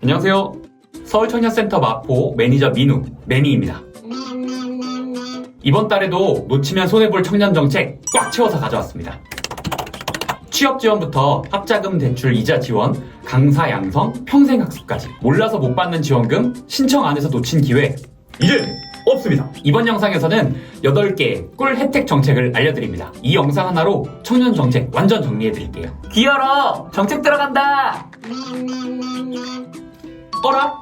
안녕하세요. 서울청년센터 마포 매니저 민우, 매니입니다. 이번 달에도 놓치면 손해볼 청년정책 꽉 채워서 가져왔습니다. 취업지원부터 학자금 대출 이자 지원, 강사 양성, 평생학습까지 몰라서 못 받는 지원금, 신청 안 해서 놓친 기회 이제 없습니다. 이번 영상에서는 8개의 꿀 혜택 정책을 알려드립니다. 이 영상 하나로 청년정책 완전 정리해드릴게요. 귀여라! 정책 들어간다! 어라?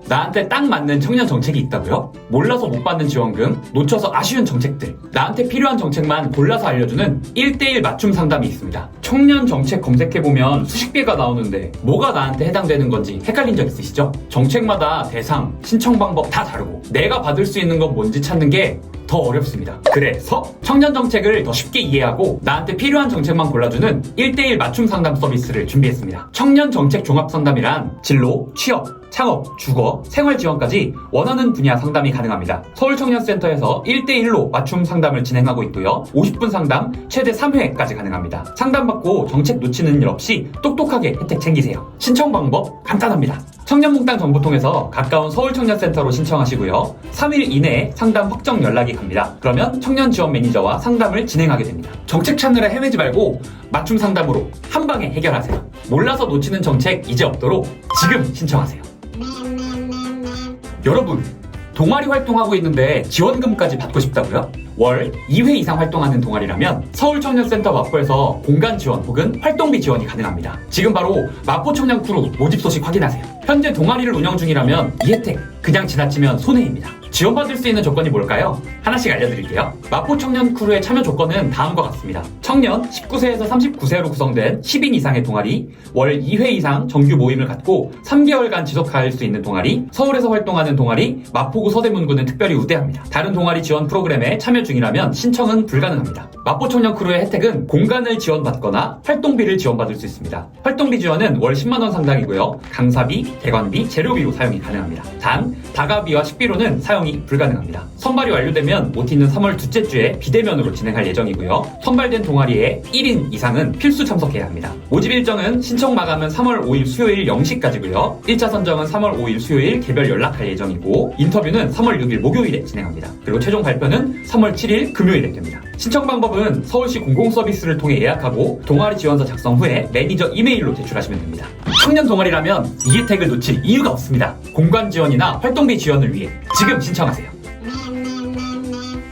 나한테 딱 맞는 청년 정책이 있다고요? 몰라서 못 받는 지원금, 놓쳐서 아쉬운 정책들, 나한테 필요한 정책만 골라서 알려주는 1대1 맞춤 상담이 있습니다. 청년 정책 검색해보면 수십 개가 나오는데 뭐가 나한테 해당되는 건지 헷갈린 적 있으시죠? 정책마다 대상, 신청 방법 다 다르고 내가 받을 수 있는 건 뭔지 찾는 게 더 어렵습니다. 그래서 청년 정책을 더 쉽게 이해하고 나한테 필요한 정책만 골라주는 1대1 맞춤 상담 서비스를 준비했습니다. 청년 정책 종합 상담이란 진로, 취업, 창업, 주거, 생활 지원까지 원하는 분야 상담이 가능합니다. 서울청년센터에서 1대1로 맞춤 상담을 진행하고 있고요. 50분 상담 최대 3회까지 가능합니다. 상담받고 정책 놓치는 일 없이 똑똑하게 혜택 챙기세요. 신청 방법 간단합니다. 청년몽땅 정보통해서 가까운 서울청년센터로 신청하시고요. 3일 이내에 상담 확정 연락이 갑니다. 그러면 청년 지원 매니저와 상담을 진행하게 됩니다. 정책 찾느라 헤매지 말고 맞춤 상담으로 한 방에 해결하세요. 몰라서 놓치는 정책 이제 없도록 지금 신청하세요. 여러분, 동아리 활동하고 있는데 지원금까지 받고 싶다고요? 월 2회 이상 활동하는 동아리라면 서울청년센터 마포에서 공간 지원 혹은 활동비 지원이 가능합니다. 지금 바로 마포청년 크루 모집 소식 확인하세요. 현재 동아리를 운영 중이라면 이 혜택 그냥 지나치면 손해입니다. 지원받을 수 있는 조건이 뭘까요? 하나씩 알려드릴게요. 마포청년 크루의 참여 조건은 다음과 같습니다. 청년 19세에서 39세로 구성된 10인 이상의 동아리, 월 2회 이상 정규 모임을 갖고 3개월간 지속할 수 있는 동아리, 서울에서 활동하는 동아리, 마포구 서대문구는 특별히 우대합니다. 다른 동아리 지원 프로그램에 참여 중이라면 신청은 불가능합니다. 마포청년 크루의 혜택은 공간을 지원받거나 활동비를 지원받을 수 있습니다. 활동비 지원은 월 10만원 상당이고요. 강사비, 대관비, 재료비로 사용이 가능합니다. 단, 다가비와 식비로는 사용이 불가능합니다. 선발이 완료되면 OT는 3월 둘째 주에 비대면으로 진행할 예정이고요. 선발된 동아리에 1인 이상은 필수 참석해야 합니다. 모집 일정은 신청 마감은 3월 5일 수요일 0시까지고요. 1차 선정은 3월 5일 수요일 개별 연락할 예정이고 인터뷰는 3월 6일 목요일에 진행합니다. 그리고 최종 발표는 3월 7일 금요일에 됩니다. 신청 방법은 서울시 공공서비스를 통해 예약하고 동아리 지원서 작성 후에 매니저 이메일로 제출하시면 됩니다. 청년 동아리라면 이 혜택을 놓칠 이유가 없습니다. 공간 지원이나 활동비 지원을 위해 지금 신청하세요.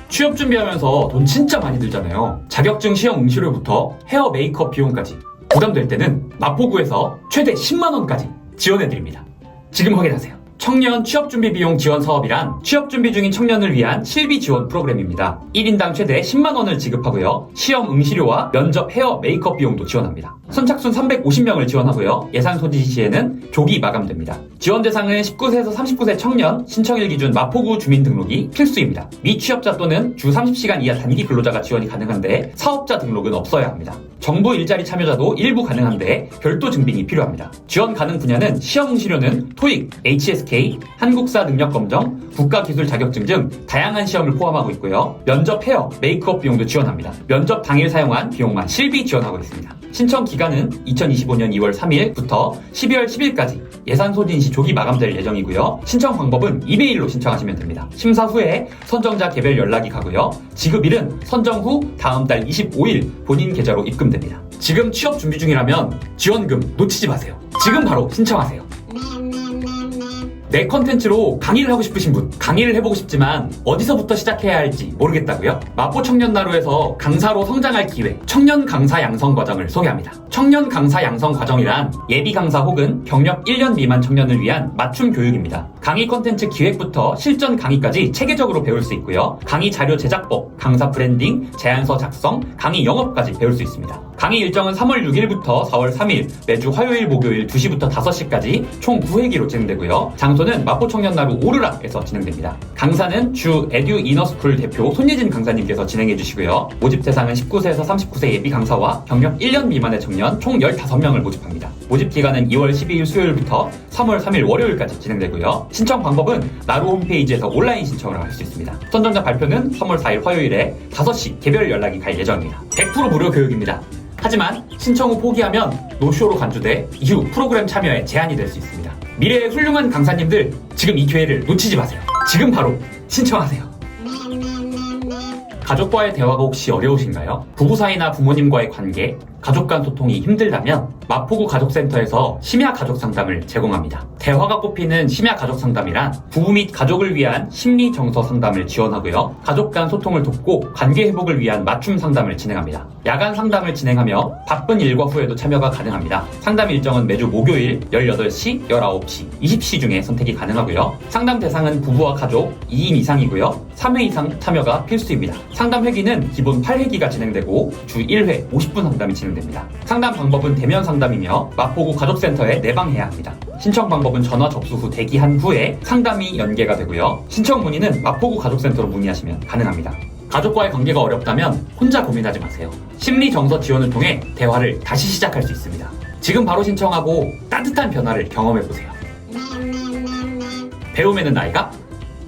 취업 준비하면서 돈 진짜 많이 들잖아요. 자격증 시험 응시료부터 헤어 메이크업 비용까지 부담될 때는 마포구에서 최대 10만원까지 지원해드립니다. 지금 확인하세요. 청년 취업준비 비용 지원 사업이란 취업준비 중인 청년을 위한 실비 지원 프로그램입니다. 1인당 최대 10만원을 지급하고요. 시험 응시료와 면접 헤어 메이크업 비용도 지원합니다. 선착순 350명을 지원하고요. 예산 소지 시에는 조기 마감됩니다. 지원 대상은 19세에서 39세 청년, 신청일 기준 마포구 주민등록이 필수입니다. 미취업자 또는 주 30시간 이하 단기 근로자가 지원이 가능한데 사업자 등록은 없어야 합니다. 정부 일자리 참여자도 일부 가능한데 별도 증빙이 필요합니다. 지원 가능 분야는 시험 응시료는 토익, HSK, 한국사 능력검정, 국가기술 자격증 등 다양한 시험을 포함하고 있고요. 면접 헤어, 메이크업 비용도 지원합니다. 면접 당일 사용한 비용만 실비 지원하고 있습니다. 신청 기간은 2025년 2월 3일부터 12월 10일까지 예산 소진 시 조기 마감될 예정이고요. 신청 방법은 이메일로 신청하시면 됩니다. 심사 후에 선정자 개별 연락이 가고요. 지급일은 선정 후 다음 달 25일 본인 계좌로 입금됩니다. 지금 취업 준비 중이라면 지원금 놓치지 마세요. 지금 바로 신청하세요. 내 컨텐츠로 강의를 하고 싶으신 분, 강의를 해보고 싶지만 어디서부터 시작해야 할지 모르겠다고요? 마포 청년나루에서 강사로 성장할 기회, 청년 강사 양성 과정을 소개합니다. 청년 강사 양성 과정이란 예비 강사 혹은 경력 1년 미만 청년을 위한 맞춤 교육입니다. 강의 컨텐츠 기획부터 실전 강의까지 체계적으로 배울 수 있고요. 강의 자료 제작법, 강사 브랜딩, 제안서 작성, 강의 영업까지 배울 수 있습니다. 강의 일정은 3월 6일부터 4월 3일 매주 화요일, 목요일 2시부터 5시까지 총 9회기로 진행되고요. 장소는 마포청년나루 오르락에서 진행됩니다. 강사는 주 에듀 이너스쿨 대표 손예진 강사님께서 진행해 주시고요. 모집 대상은 19세에서 39세 예비 강사와 경력 1년 미만의 청년 총 15명을 모집합니다. 모집 기간은 2월 12일 수요일부터 3월 3일 월요일까지 진행되고요. 신청 방법은 나루 홈페이지에서 온라인 신청을 할 수 있습니다. 선정자 발표는 3월 4일 화요일에 5시 개별 연락이 갈 예정입니다. 100% 무료 교육입니다. 하지만 신청 후 포기하면 노쇼로 간주돼 이후 프로그램 참여에 제한이 될 수 있습니다. 미래의 훌륭한 강사님들, 지금 이 기회를 놓치지 마세요. 지금 바로 신청하세요. 가족과의 대화가 혹시 어려우신가요? 부부 사이나 부모님과의 관계, 가족 간 소통이 힘들다면 마포구 가족센터에서 심야 가족 상담을 제공합니다. 대화가 꼽히는 심야 가족 상담이란 부부 및 가족을 위한 심리 정서 상담을 지원하고요. 가족 간 소통을 돕고 관계 회복을 위한 맞춤 상담을 진행합니다. 야간 상담을 진행하며 바쁜 일과 후에도 참여가 가능합니다. 상담 일정은 매주 목요일 18시, 19시, 20시 중에 선택이 가능하고요. 상담 대상은 부부와 가족 2인 이상이고요. 3회 이상 참여가 필수입니다. 상담 회기는 기본 8회기가 진행되고 주 1회 50분 상담이 진행됩니다. 상담 방법은 대면 상담이며 마포구 가족센터에 내방해야 합니다. 신청 방법은 전화 접수 후 대기한 후에 상담이 연계가 되고요. 신청 문의는 마포구 가족센터로 문의하시면 가능합니다. 가족과의 관계가 어렵다면 혼자 고민하지 마세요. 심리 정서 지원을 통해 대화를 다시 시작할 수 있습니다. 지금 바로 신청하고 따뜻한 변화를 경험해보세요. 배움에는 나이가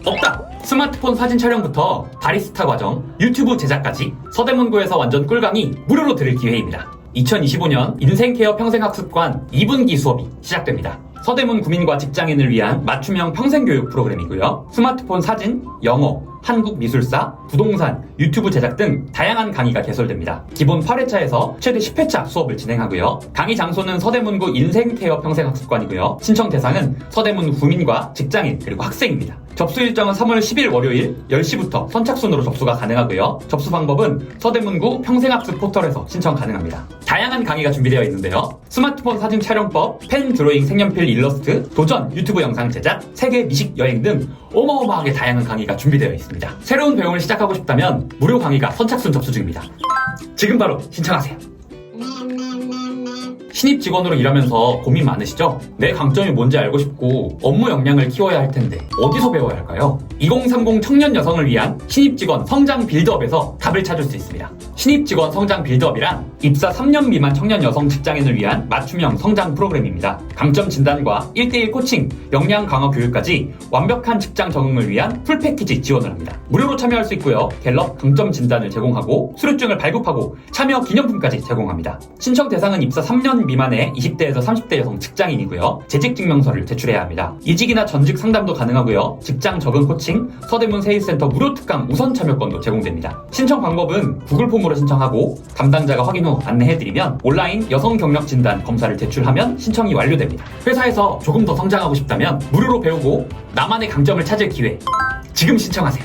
없다! 스마트폰 사진 촬영부터 바리스타 과정, 유튜브 제작까지 서대문구에서 완전 꿀강의 무료로 들을 기회입니다. 2025년 인생케어 평생학습관 2분기 수업이 시작됩니다. 서대문 구민과 직장인을 위한 맞춤형 평생교육 프로그램이고요. 스마트폰 사진, 영어, 한국 미술사, 부동산, 유튜브 제작 등 다양한 강의가 개설됩니다. 기본 8회차에서 최대 10회차 수업을 진행하고요. 강의 장소는 서대문구 인생케어 평생학습관이고요. 신청 대상은 서대문 구민과 직장인 그리고 학생입니다. 접수 일정은 3월 10일 월요일 10시부터 선착순으로 접수가 가능하고요. 접수 방법은 서대문구 평생학습 포털에서 신청 가능합니다. 다양한 강의가 준비되어 있는데요. 스마트폰 사진 촬영법, 펜 드로잉 색연필 일러스트, 도전 유튜브 영상 제작, 세계 미식 여행 등 어마어마하게 다양한 강의가 준비되어 있습니다. 새로운 배움을 시작하고 싶다면 무료 강의가 선착순 접수 중입니다. 지금 바로 신청하세요. 신입 직원으로 일하면서 고민 많으시죠? 내 강점이 뭔지 알고 싶고 업무 역량을 키워야 할 텐데 어디서 배워야 할까요? 2030 청년 여성을 위한 신입 직원 성장 빌드업에서 답을 찾을 수 있습니다. 신입 직원 성장 빌드업이란 입사 3년 미만 청년 여성 직장인을 위한 맞춤형 성장 프로그램입니다. 강점 진단과 1대1 코칭, 역량 강화 교육까지 완벽한 직장 적응을 위한 풀 패키지 지원을 합니다. 무료로 참여할 수 있고요. 갤럽 강점 진단을 제공하고 수료증을 발급하고 참여 기념품까지 제공합니다. 신청 대상은 입사 3년 미만의 20대에서 30대 여성 직장인이고요. 재직 증명서를 제출해야 합니다. 이직이나 전직 상담도 가능하고요. 직장 적응 코칭, 서대문 세일센터 무료 특강 우선 참여권도 제공됩니다. 신청 방법은 구글 폼으로 신청하고 담당자가 확인 후 안내해드리면 온라인 여성 경력 진단 검사를 제출하면 신청이 완료됩니다. 회사에서 조금 더 성장하고 싶다면 무료로 배우고 나만의 강점을 찾을 기회, 지금 신청하세요.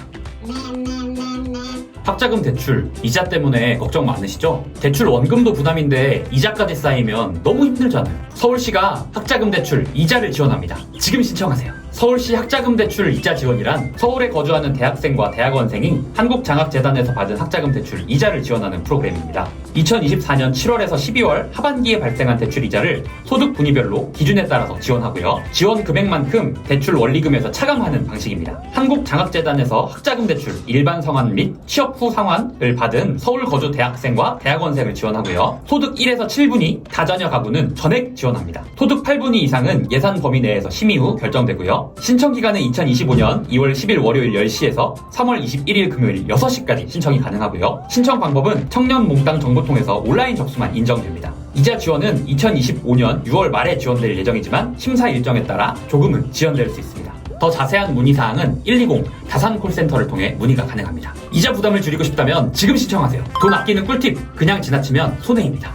학자금 대출, 이자 때문에 걱정 많으시죠? 대출 원금도 부담인데 이자까지 쌓이면 너무 힘들잖아요. 서울시가 학자금 대출, 이자를 지원합니다. 지금 신청하세요. 서울시 학자금 대출 이자 지원이란 서울에 거주하는 대학생과 대학원생이 한국장학재단에서 받은 학자금 대출 이자를 지원하는 프로그램입니다. 2024년 7월에서 12월 하반기에 발생한 대출 이자를 소득 분위별로 기준에 따라서 지원하고요. 지원 금액만큼 대출 원리금에서 차감하는 방식입니다. 한국장학재단에서 학자금 대출 일반 상환 및 취업 후 상환을 받은 서울 거주 대학생과 대학원생을 지원하고요. 소득 1에서 7분위 다자녀 가구는 전액 지원합니다. 소득 8분위 이상은 예산 범위 내에서 심의 후 결정되고요. 신청 기간은 2025년 2월 10일 월요일 10시에서 3월 21일 금요일 6시까지 신청이 가능하고요. 신청 방법은 청년 몽땅 정보통해서 온라인 접수만 인정됩니다. 이자 지원은 2025년 6월 말에 지원될 예정이지만 심사 일정에 따라 조금은 지연될 수 있습니다. 더 자세한 문의사항은 120 다산 콜센터를 통해 문의가 가능합니다. 이자 부담을 줄이고 싶다면 지금 신청하세요. 돈 아끼는 꿀팁, 그냥 지나치면 손해입니다.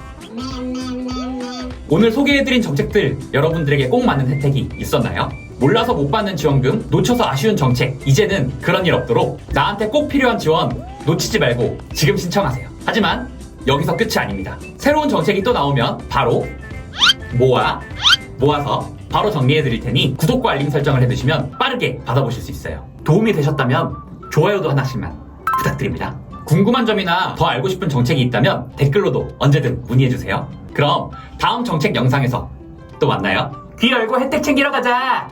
오늘 소개해드린 정책들 여러분들에게 꼭 맞는 혜택이 있었나요? 몰라서 못 받는 지원금, 놓쳐서 아쉬운 정책, 이제는 그런 일 없도록 나한테 꼭 필요한 지원 놓치지 말고 지금 신청하세요. 하지만 여기서 끝이 아닙니다. 새로운 정책이 또 나오면 바로 모아서 바로 정리해드릴 테니 구독과 알림 설정을 해두시면 빠르게 받아보실 수 있어요. 도움이 되셨다면 좋아요도 하나씩만 부탁드립니다. 궁금한 점이나 더 알고 싶은 정책이 있다면 댓글로도 언제든 문의해주세요. 그럼 다음 정책 영상에서 또 만나요. 귀 열고 혜택 챙기러 가자!